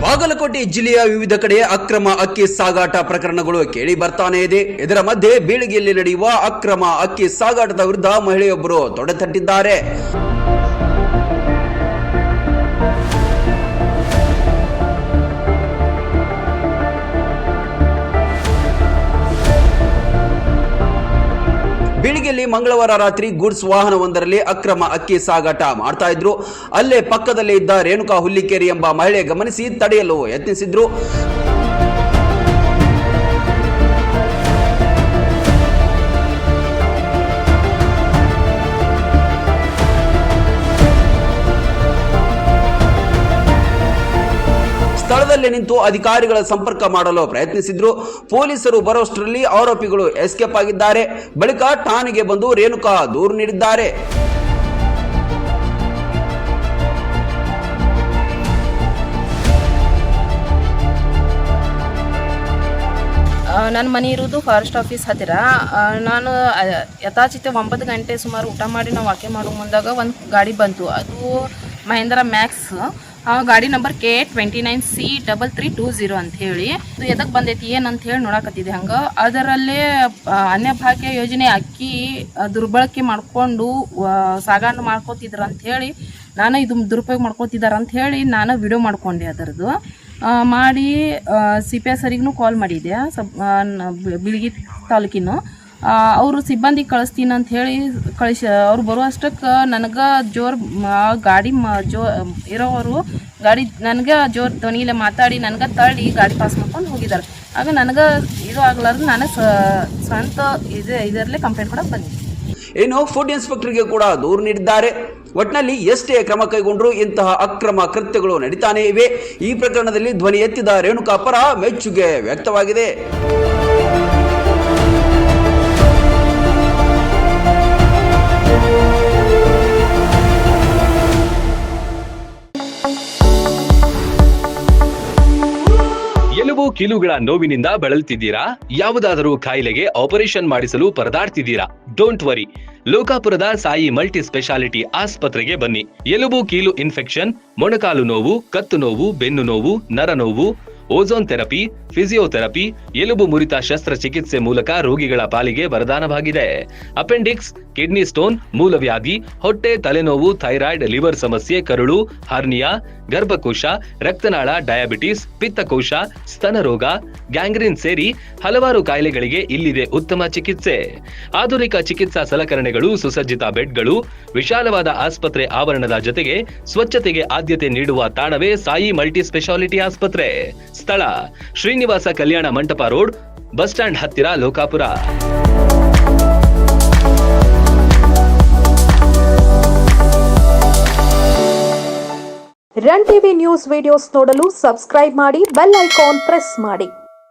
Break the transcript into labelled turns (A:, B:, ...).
A: ಬಾಗಲಕೋಟೆ ಜಿಲ್ಲೆಯ ವಿವಿಧ ಕಡೆ ಅಕ್ರಮ ಅಕ್ಕಿ ಸಾಗಾಟ ಪ್ರಕರಣಗಳು ಕೇಳಿ ಬರ್ತಾನೆ ಇದೆ. ಇದರ ಮಧ್ಯೆ ಬೀಳಗಿಯಲ್ಲಿ ನಡೆಯುವ ಅಕ್ರಮ ಅಕ್ಕಿ ಸಾಗಾಟದ ವಿರುದ್ಧ ಮಹಿಳೆಯೊಬ್ಬರು ತೊಡೆತಟ್ಟಿದ್ದಾರೆ. ಬೀಳಿಗೆಯಲ್ಲಿ ಮಂಗಳವಾರ ರಾತ್ರಿ ಗೂಡ್ಸ್ ವಾಹನವೊಂದರಲ್ಲಿ ಅಕ್ರಮ ಅಕ್ಕಿ ಸಾಗಾಟ ಮಾಡ್ತಾ ಇದ್ರು. ಅಲ್ಲೇ ಪಕ್ಕದಲ್ಲೇ ಇದ್ದ ರೇಣುಕಾ ಹುಲ್ಲಿಕೇರಿ ಎಂಬ ಮಹಿಳೆ ಗಮನಿಸಿ ತಡೆಯಲು ಯತ್ನಿಸಿದ್ರು. ಸ್ಥಳದಲ್ಲಿ ನಿಂತು ಅಧಿಕಾರಿಗಳ ಸಂಪರ್ಕ ಮಾಡಲು ಪ್ರಯತ್ನಿಸಿದ್ರು. ಪೊಲೀಸರು ಬರೋಷ್ಟರಲ್ಲಿ ಆರೋಪಿಗಳು ಎಸ್ಕೇಪ್ ಆಗಿದ್ದಾರೆ. ಬಳಿಕ ಠಾಣೆಗೆ ಬಂದು ರೇಣುಕಾ ದೂರು ನೀಡಿದ್ದಾರೆ.
B: ನನ್ನ ಮನೆ ಇರೋದು ಫಾರೆಸ್ಟ್ ಆಫೀಸ್ ಹತ್ತಿರ. ನಾನು ಯಥಾಚಿತ 9 ಗಂಟೆ ಸುಮಾರು ಊಟ ಮಾಡಿ ನಾವು ವಾಕೆ ಮಾಡೋ ಮುಂದಾಗ ಒಂದು ಗಾಡಿ ಬಂತು. ಅದು ಮಹೇಂದ್ರ ಮ್ಯಾಕ್ಸ್, ಗಾಡಿ ನಂಬರ್ K29C3320 ಅಂತ ಹೇಳಿ. ಅದು ಎದಕ್ಕೆ ಬಂದೈತಿ ಏನಂತ ಹೇಳಿ ನೋಡಕತ್ತಿದ್ದೆ. ಹಂಗೆ ಅದರಲ್ಲೇ ಅನ್ನಭಾಗ್ಯ ಯೋಜನೆ ಅಕ್ಕಿ ದುರ್ಬಳಕೆ ಮಾಡಿಕೊಂಡು ಸಾಗಾಟ ಮಾಡ್ಕೋತಿದ್ರು ಅಂತ ಹೇಳಿ, ನಾನು ಇದು ದುರುಪಯೋಗ ಮಾಡ್ಕೋತಿದ್ದಾರೆ ಅಂತ ಹೇಳಿ ನಾನು ವಿಡಿಯೋ ಮಾಡ್ಕೊಂಡೆ. ಅದರದ್ದು ಮಾಡಿ CPI ಸರಿಗೂ ಕಾಲ್ ಮಾಡಿದ್ದೆ, ಬೀಳಗಿ ತಾಲೂಕಿನ ಅವರು ಸಿಬ್ಬಂದಿ ಕಳಿಸ್ತೀನಿ ಅಂತ ಹೇಳಿ ಅವ್ರು ಬರುವಷ್ಟಕ್ಕೆ ನನಗೆ ಜೋರು ಗಾಡಿ ಇರೋವರು ಗಾಡಿ ನನಗೆ ಜೋರು ಧ್ವನಿಲೆ ಮಾತಾಡಿ ನನಗೆ ತಳ್ಳಿ ಗಾಡಿ ಪಾಸ್ ಮಾಡ್ಕೊಂಡು ಹೋಗಿದ್ದಾರೆ. ಆಗ ನನಗೆ ಇದು ಆಗ್ಲಾರ್ದು ನಾನು ಸ್ವಂತ ಇದರಲ್ಲೇ ಕಂಪ್ಲೇಂಟ್ ಕೊಡಕ್ಕೆ ಬಂದಿದ್ದೆ.
A: ಇನ್ನು ಫುಡ್ ಇನ್ಸ್ಪೆಕ್ಟರ್ಗೆ ಕೂಡ ದೂರು ನೀಡಿದ್ದಾರೆ. ಒಟ್ಟಿನಲ್ಲಿ ಎಷ್ಟೇ ಕ್ರಮ ಕೈಗೊಂಡ್ರೂ ಇಂತಹ ಅಕ್ರಮ ಕೃತ್ಯಗಳು ನಡೀತಾನೆ ಇವೆ. ಈ ಪ್ರಕರಣದಲ್ಲಿ ಧ್ವನಿ ಎತ್ತಿದ ರೇಣುಕಾ ಪರ ಮೆಚ್ಚುಗೆ ವ್ಯಕ್ತವಾಗಿದೆ.
C: ಎಲುಬು ಕೀಲುಗಳ ನೋವಿನಿಂದ ಬಳಲ್ತಿದ್ದೀರಾ? ಯಾವುದಾದರೂ ಕಾಯಿಲೆಗೆ ಆಪರೇಷನ್ ಮಾಡಿಸಲು ಪರದಾಡ್ತಿದ್ದೀರಾ? ಡೋಂಟ್ ವರಿ, ಲೋಕಾಪುರದ ಸಾಯಿ ಮಲ್ಟಿ ಸ್ಪೆಷಾಲಿಟಿ ಆಸ್ಪತ್ರೆಗೆ ಬನ್ನಿ. ಎಲುಬು ಕೀಲು ಇನ್ಫೆಕ್ಷನ್, ಮೊಣಕಾಲು ನೋವು, ಕತ್ತು ನೋವು, ಬೆನ್ನು ನೋವು, ನರ ನೋವು, ಓಝೋನ್ ಥೆರಪಿ, ಫಿಸಿಯೋಥೆರಪಿ, ಎಲುಬು ಮುರಿತ ಶಸ್ತ್ರಚಿಕಿತ್ಸೆ ಮೂಲಕ ರೋಗಿಗಳ ಪಾಲಿಗೆ ವರದಾನವಾಗಿದೆ. ಅಪೆಂಡಿಕ್ಸ್, ಕಿಡ್ನಿ ಸ್ಟೋನ್, ಮೂಲವ್ಯಾಧಿ, ಹೊಟ್ಟೆ, ತಲೆನೋವು, ಥೈರಾಯ್ಡ್, ಲಿವರ್ ಸಮಸ್ಯೆ, ಕರುಳು, ಹರ್ನಿಯಾ, ಗರ್ಭಕೋಶ, ರಕ್ತನಾಳ, ಡಯಾಬಿಟಿಸ್, ಪಿತ್ತಕೋಶ, ಸ್ತನ ರೋಗ, ಗ್ಯಾಂಗ್ರೀನ್ ಸೇರಿ ಹಲವಾರು ಕಾಯಿಲೆಗಳಿಗೆ ಇಲ್ಲಿದೆ ಉತ್ತಮ ಚಿಕಿತ್ಸೆ. ಆಧುನಿಕ ಚಿಕಿತ್ಸಾ ಸಲಕರಣೆಗಳು, ಸುಸಜ್ಜಿತ ಬೆಡ್ಗಳು, ವಿಶಾಲವಾದ ಆಸ್ಪತ್ರೆ ಆವರಣದ ಜೊತೆಗೆ ಸ್ವಚ್ಛತೆಗೆ ಆದ್ಯತೆ ನೀಡುವ ತಾಣವೇ ಸಾಯಿ ಮಲ್ಟಿ ಸ್ಪೆಷಾಲಿಟಿ ಆಸ್ಪತ್ರೆ. ಸ್ಥಳ Srinivasa Kalyana Mantapa road, bus stand ಹತ್ತಿರ, Lokapur.
D: Run TV news videos ನೋಡಲು ಸಬ್ಸ್ಕ್ರೈಬ್ ಮಾಡಿ, ಬೆಲ್ ಐಕಾನ್ ಪ್ರೆಸ್ ಮಾಡಿ.